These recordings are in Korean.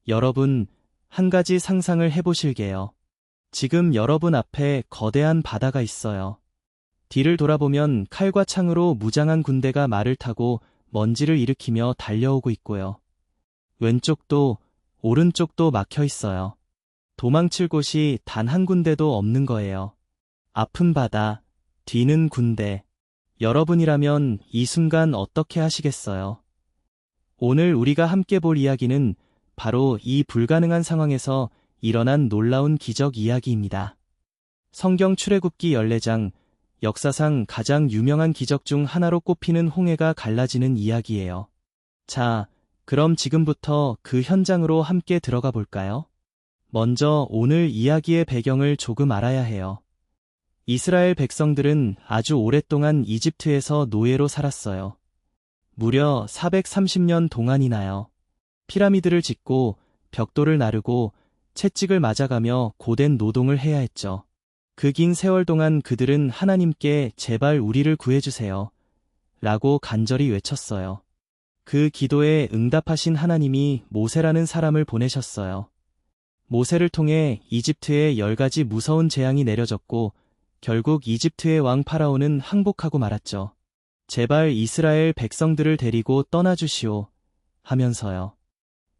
여러분, 한 가지 상상을 해보실게요. 지금 여러분 앞에 거대한 바다가 있어요. 뒤를 돌아보면 칼과 창으로 무장한 군대가 말을 타고 먼지를 일으키며 달려오고 있고요. 왼쪽도 오른쪽도 막혀 있어요. 도망칠 곳이 단 한 군데도 없는 거예요. 앞은 바다, 뒤는 군대. 여러분이라면 이 순간 어떻게 하시겠어요? 오늘 우리가 함께 볼 이야기는 바로 이 불가능한 상황에서 일어난 놀라운 기적 이야기입니다. 성경 출애굽기 14장, 역사상 가장 유명한 기적 중 하나로 꼽히는 홍해가 갈라지는 이야기예요. 자, 그럼 지금부터 그 현장으로 함께 들어가 볼까요? 먼저 오늘 이야기의 배경을 조금 알아야 해요. 이스라엘 백성들은 아주 오랫동안 이집트에서 노예로 살았어요. 무려 430년 동안이나요. 피라미드를 짓고 벽돌을 나르고 채찍을 맞아가며 고된 노동을 해야 했죠. 그 긴 세월 동안 그들은 하나님께 제발 우리를 구해주세요. 라고 간절히 외쳤어요. 그 기도에 응답하신 하나님이 모세라는 사람을 보내셨어요. 모세를 통해 이집트에 10가지 무서운 재앙이 내려졌고 결국 이집트의 왕 파라오는 항복하고 말았죠. 제발 이스라엘 백성들을 데리고 떠나주시오 하면서요.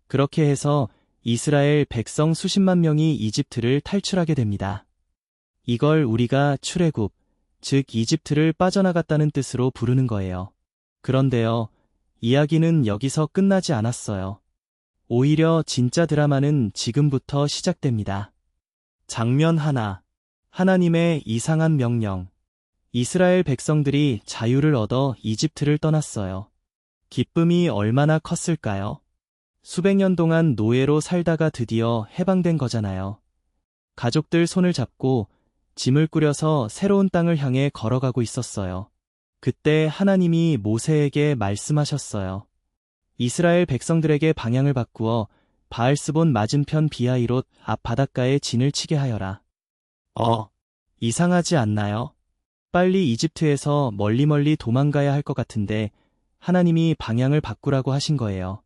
그렇게 해서 이스라엘 백성 수십만 명이 이집트를 탈출하게 됩니다. 이걸 우리가 출애굽, 즉 이집트를 빠져나갔다는 뜻으로 부르는 거예요. 그런데요, 이야기는 여기서 끝나지 않았어요. 오히려 진짜 드라마는 지금부터 시작됩니다. 장면 하나, 하나님의 이상한 명령. 이스라엘 백성들이 자유를 얻어 이집트를 떠났어요. 기쁨이 얼마나 컸을까요? 수백 년 동안 노예로 살다가 드디어 해방된 거잖아요. 가족들 손을 잡고 짐을 꾸려서 새로운 땅을 향해 걸어가고 있었어요. 그때 하나님이 모세에게 말씀하셨어요. 이스라엘 백성들에게 방향을 바꾸어 바알스본 맞은편 비하이롯 앞 바닷가에 진을 치게 하여라. 이상하지 않나요? 빨리 이집트에서 멀리 도망가야 할 것 같은데 하나님이 방향을 바꾸라고 하신 거예요.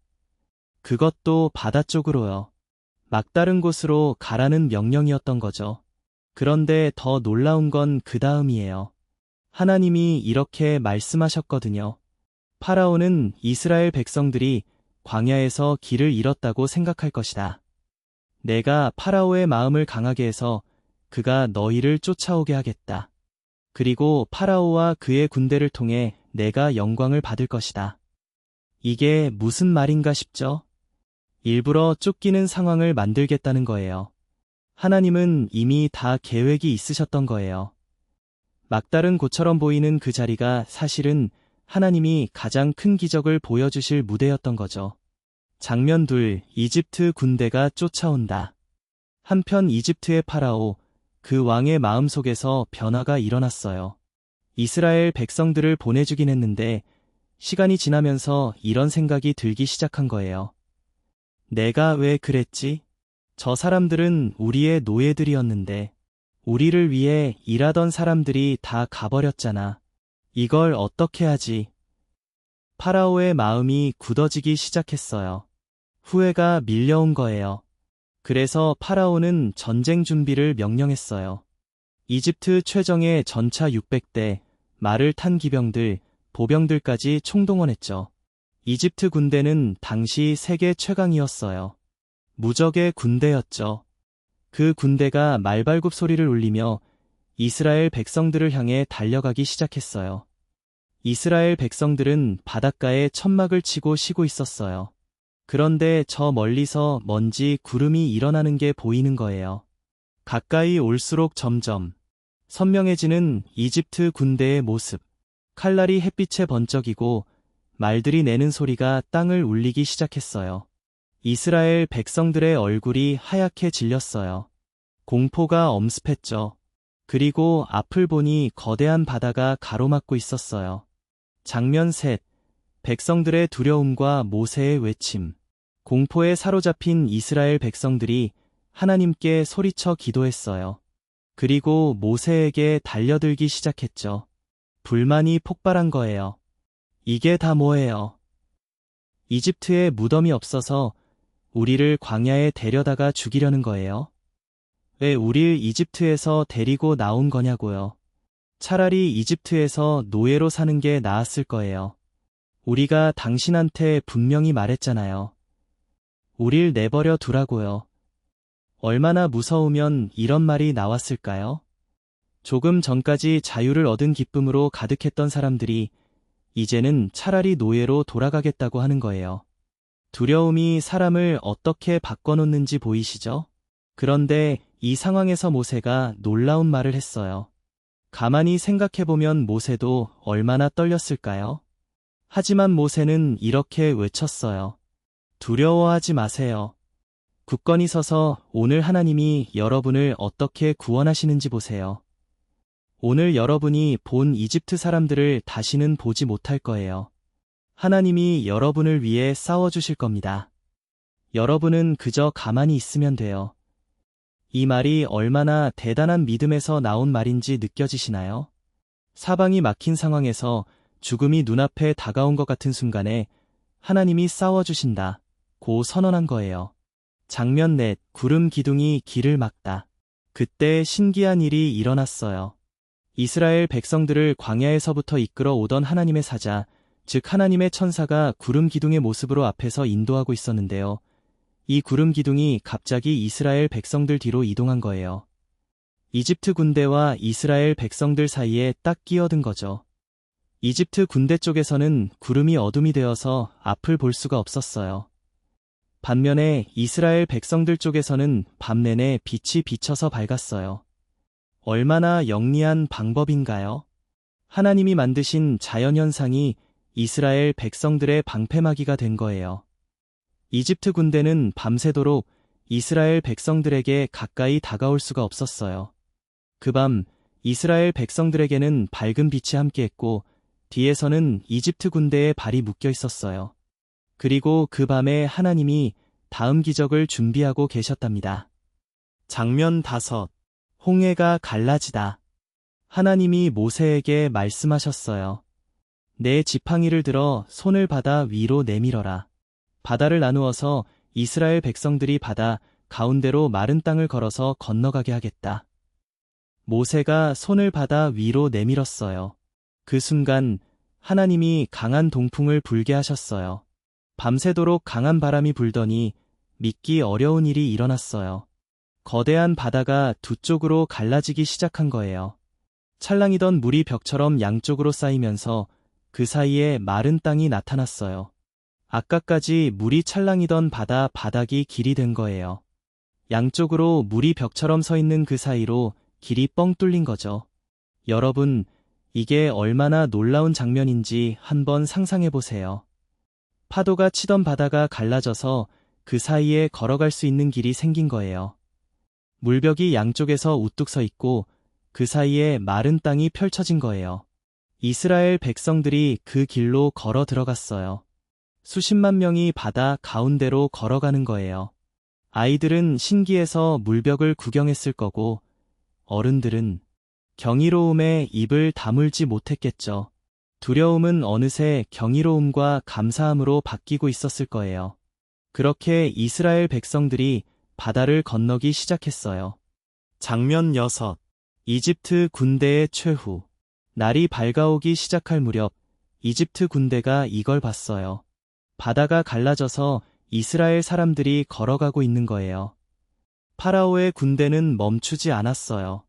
그것도 바다 쪽으로요. 막다른 곳으로 가라는 명령이었던 거죠. 그런데 더 놀라운 건 그 다음이에요. 하나님이 이렇게 말씀하셨거든요. 파라오는 이스라엘 백성들이 광야에서 길을 잃었다고 생각할 것이다. 내가 파라오의 마음을 강하게 해서 그가 너희를 쫓아오게 하겠다. 그리고 파라오와 그의 군대를 통해 내가 영광을 받을 것이다. 이게 무슨 말인가 싶죠? 일부러 쫓기는 상황을 만들겠다는 거예요. 하나님은 이미 다 계획이 있으셨던 거예요. 막다른 곳처럼 보이는 그 자리가 사실은 하나님이 가장 큰 기적을 보여주실 무대였던 거죠. 장면 둘, 이집트 군대가 쫓아온다. 한편 이집트의 파라오, 그 왕의 마음속에서 변화가 일어났어요. 이스라엘 백성들을 보내주긴 했는데 시간이 지나면서 이런 생각이 들기 시작한 거예요. 내가 왜 그랬지? 저 사람들은 우리의 노예들이었는데 우리를 위해 일하던 사람들이 다 가버렸잖아. 이걸 어떻게 하지? 파라오의 마음이 굳어지기 시작했어요. 후회가 밀려온 거예요. 그래서 파라오는 전쟁 준비를 명령했어요. 이집트 최정예 전차 600대, 말을 탄 기병들, 보병들까지 총동원했죠. 이집트 군대는 당시 세계 최강이었어요. 무적의 군대였죠. 그 군대가 말발굽 소리를 울리며 이스라엘 백성들을 향해 달려가기 시작했어요. 이스라엘 백성들은 바닷가에 천막을 치고 쉬고 있었어요. 그런데 저 멀리서 먼지 구름이 일어나는 게 보이는 거예요. 가까이 올수록 점점 선명해지는 이집트 군대의 모습. 칼날이 햇빛에 번쩍이고 말들이 내는 소리가 땅을 울리기 시작했어요. 이스라엘 백성들의 얼굴이 하얗게 질렸어요. 공포가 엄습했죠. 그리고 앞을 보니 거대한 바다가 가로막고 있었어요. 장면 셋, 백성들의 두려움과 모세의 외침. 공포에 사로잡힌 이스라엘 백성들이 하나님께 소리쳐 기도했어요. 그리고 모세에게 달려들기 시작했죠. 불만이 폭발한 거예요. 이게 다 뭐예요? 이집트에 무덤이 없어서 우리를 광야에 데려다가 죽이려는 거예요? 왜 우릴 이집트에서 데리고 나온 거냐고요. 차라리 이집트에서 노예로 사는 게 나았을 거예요. 우리가 당신한테 분명히 말했잖아요. 우릴 내버려 두라고요. 얼마나 무서우면 이런 말이 나왔을까요? 조금 전까지 자유를 얻은 기쁨으로 가득했던 사람들이 이제는 차라리 노예로 돌아가겠다고 하는 거예요. 두려움이 사람을 어떻게 바꿔놓는지 보이시죠? 그런데 이 상황에서 모세가 놀라운 말을 했어요. 가만히 생각해보면 모세도 얼마나 떨렸을까요? 하지만 모세는 이렇게 외쳤어요. 두려워하지 마세요. 굳건히 서서 오늘 하나님이 여러분을 어떻게 구원하시는지 보세요. 오늘 여러분이 본 이집트 사람들을 다시는 보지 못할 거예요. 하나님이 여러분을 위해 싸워주실 겁니다. 여러분은 그저 가만히 있으면 돼요. 이 말이 얼마나 대단한 믿음에서 나온 말인지 느껴지시나요? 사방이 막힌 상황에서 죽음이 눈앞에 다가온 것 같은 순간에 하나님이 싸워주신다 고 선언한 거예요. 장면 넷, 구름 기둥이 길을 막다. 그때 신기한 일이 일어났어요. 이스라엘 백성들을 광야에서부터 이끌어 오던 하나님의 사자, 즉 하나님의 천사가 구름 기둥의 모습으로 앞에서 인도하고 있었는데요. 이 구름 기둥이 갑자기 이스라엘 백성들 뒤로 이동한 거예요. 이집트 군대와 이스라엘 백성들 사이에 딱 끼어든 거죠. 이집트 군대 쪽에서는 구름이 어둠이 되어서 앞을 볼 수가 없었어요. 반면에 이스라엘 백성들 쪽에서는 밤 내내 빛이 비쳐서 밝았어요. 얼마나 영리한 방법인가요? 하나님이 만드신 자연현상이 이스라엘 백성들의 방패막이가 된 거예요. 이집트 군대는 밤새도록 이스라엘 백성들에게 가까이 다가올 수가 없었어요. 그 밤 이스라엘 백성들에게는 밝은 빛이 함께했고 뒤에서는 이집트 군대의 발이 묶여 있었어요. 그리고 그 밤에 하나님이 다음 기적을 준비하고 계셨답니다. 장면 5. 홍해가 갈라지다. 하나님이 모세에게 말씀하셨어요. 내 지팡이를 들어 손을 바다 위로 내밀어라. 바다를 나누어서 이스라엘 백성들이 바다 가운데로 마른 땅을 걸어서 건너가게 하겠다. 모세가 손을 바다 위로 내밀었어요. 그 순간 하나님이 강한 동풍을 불게 하셨어요. 밤새도록 강한 바람이 불더니 믿기 어려운 일이 일어났어요. 거대한 바다가 두 쪽으로 갈라지기 시작한 거예요. 찰랑이던 물이 벽처럼 양쪽으로 쌓이면서 그 사이에 마른 땅이 나타났어요. 아까까지 물이 찰랑이던 바다 바닥이 길이 된 거예요. 양쪽으로 물이 벽처럼 서 있는 그 사이로 길이 뻥 뚫린 거죠. 여러분, 이게 얼마나 놀라운 장면인지 한번 상상해 보세요. 파도가 치던 바다가 갈라져서 그 사이에 걸어갈 수 있는 길이 생긴 거예요. 물벽이 양쪽에서 우뚝 서 있고 그 사이에 마른 땅이 펼쳐진 거예요. 이스라엘 백성들이 그 길로 걸어 들어갔어요. 수십만 명이 바다 가운데로 걸어가는 거예요. 아이들은 신기해서 물벽을 구경했을 거고 어른들은 경이로움에 입을 다물지 못했겠죠. 두려움은 어느새 경이로움과 감사함으로 바뀌고 있었을 거예요. 그렇게 이스라엘 백성들이 바다를 건너기 시작했어요. 장면 6. 이집트 군대의 최후. 날이 밝아오기 시작할 무렵 이집트 군대가 이걸 봤어요. 바다가 갈라져서 이스라엘 사람들이 걸어가고 있는 거예요. 파라오의 군대는 멈추지 않았어요.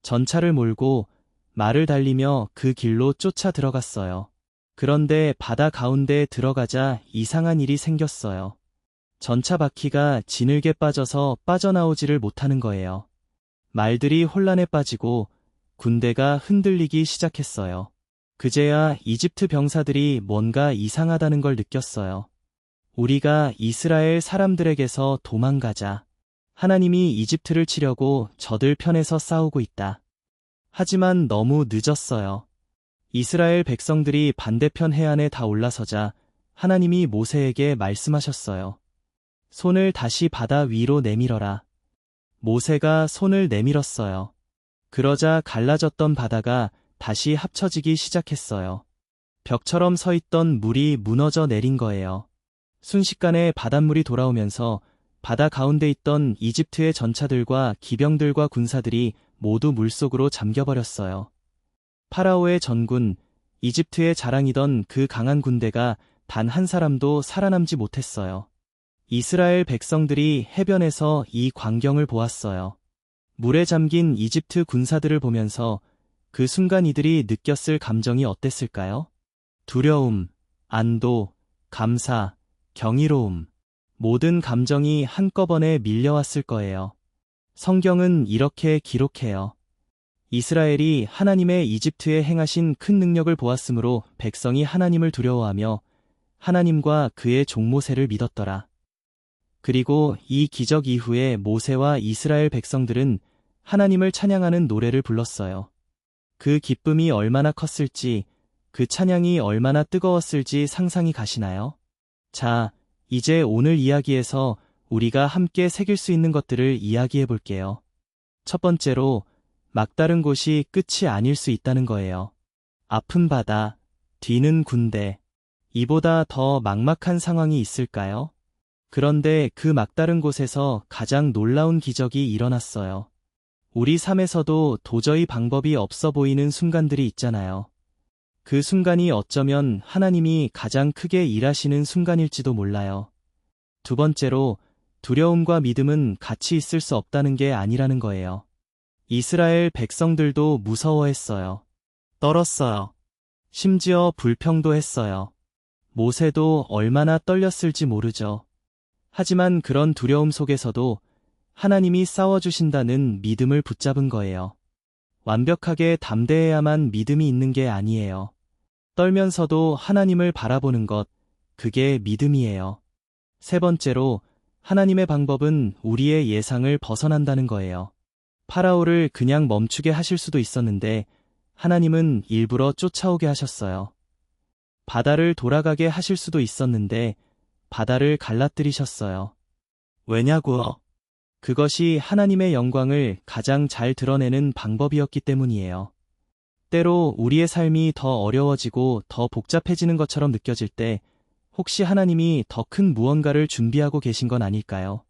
전차를 몰고 말을 달리며 그 길로 쫓아 들어갔어요. 그런데 바다 가운데에 들어가자 이상한 일이 생겼어요. 전차 바퀴가 진흙에 빠져서 빠져나오지를 못하는 거예요. 말들이 혼란에 빠지고 군대가 흔들리기 시작했어요. 그제야 이집트 병사들이 뭔가 이상하다는 걸 느꼈어요. 우리가 이스라엘 사람들에게서 도망가자. 하나님이 이집트를 치려고 저들 편에서 싸우고 있다. 하지만 너무 늦었어요. 이스라엘 백성들이 반대편 해안에 다 올라서자 하나님이 모세에게 말씀하셨어요. 손을 다시 바다 위로 내밀어라. 모세가 손을 내밀었어요. 그러자 갈라졌던 바다가 다시 합쳐지기 시작했어요. 벽처럼 서 있던 물이 무너져 내린 거예요. 순식간에 바닷물이 돌아오면서 바다 가운데 있던 이집트의 전차들과 기병들과 군사들이 모두 물속으로 잠겨버렸어요. 파라오의 전군, 이집트의 자랑이던 그 강한 군대가 단 한 사람도 살아남지 못했어요. 이스라엘 백성들이 해변에서 이 광경을 보았어요. 물에 잠긴 이집트 군사들을 보면서 그 순간 이들이 느꼈을 감정이 어땠을까요? 두려움, 안도, 감사, 경이로움. 모든 감정이 한꺼번에 밀려왔을 거예요. 성경은 이렇게 기록해요. 이스라엘이 하나님의 이집트에 행하신 큰 능력을 보았으므로 백성이 하나님을 두려워하며 하나님과 그의 종 모세를 믿었더라. 그리고 이 기적 이후에 모세와 이스라엘 백성들은 하나님을 찬양하는 노래를 불렀어요. 그 기쁨이 얼마나 컸을지, 그 찬양이 얼마나 뜨거웠을지 상상이 가시나요? 자, 이제 오늘 이야기에서 우리가 함께 새길 수 있는 것들을 이야기해 볼게요. 첫 번째로, 막다른 곳이 끝이 아닐 수 있다는 거예요. 아픈 바다, 뒤는 군대. 이보다 더 막막한 상황이 있을까요? 그런데 그 막다른 곳에서 가장 놀라운 기적이 일어났어요. 우리 삶에서도 도저히 방법이 없어 보이는 순간들이 있잖아요. 그 순간이 어쩌면 하나님이 가장 크게 일하시는 순간일지도 몰라요. 두 번째로, 두려움과 믿음은 같이 있을 수 없다는 게 아니라는 거예요. 이스라엘 백성들도 무서워했어요. 떨었어요. 심지어 불평도 했어요. 모세도 얼마나 떨렸을지 모르죠. 하지만 그런 두려움 속에서도 하나님이 싸워주신다는 믿음을 붙잡은 거예요. 완벽하게 담대해야만 믿음이 있는 게 아니에요. 떨면서도 하나님을 바라보는 것, 그게 믿음이에요. 세 번째로, 하나님의 방법은 우리의 예상을 벗어난다는 거예요. 파라오를 그냥 멈추게 하실 수도 있었는데 하나님은 일부러 쫓아오게 하셨어요. 바다를 돌아가게 하실 수도 있었는데 바다를 갈라뜨리셨어요. 왜냐고요? 그것이 하나님의 영광을 가장 잘 드러내는 방법이었기 때문이에요. 때로 우리의 삶이 더 어려워지고 더 복잡해지는 것처럼 느껴질 때 혹시 하나님이 더 큰 무언가를 준비하고 계신 건 아닐까요?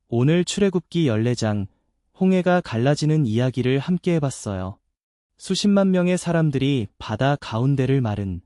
오늘 출애굽기 14장, 홍해가 갈라지는 이야기를 함께 해봤어요. 수십만 명의 사람들이 바다 가운데를 마른